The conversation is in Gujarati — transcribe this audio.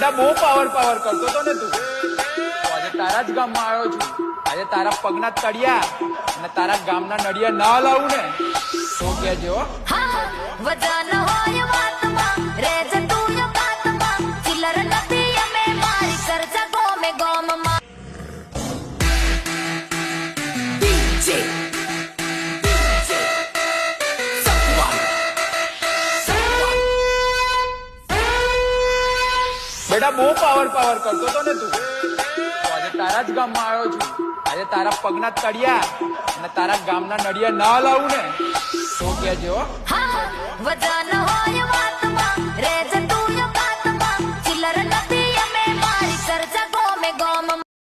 બેટા બહુ પાવર કરતો તો ને તું. આજે તારા જ ગામમાં આવ્યો છું. આજે તારા પગના તળિયા અને તારા ગામના નડિયા ના લાવું ને તો કેજો. વજન હોય વાતમાં રેજ તું યો કાતમાં ચિલર નથી અમે મારી કરજા ગોમે ગોમમાં. DJ બેટા બહુ પાવર કરતો તો ને તું. આજે તારા જ ગામમાં આવ્યો છું. આજે તારા પગના તળિયા અને તારા ગામના નડિયા ના લાવું ને તો કેજો. વજન હોય વાતમાં રેજ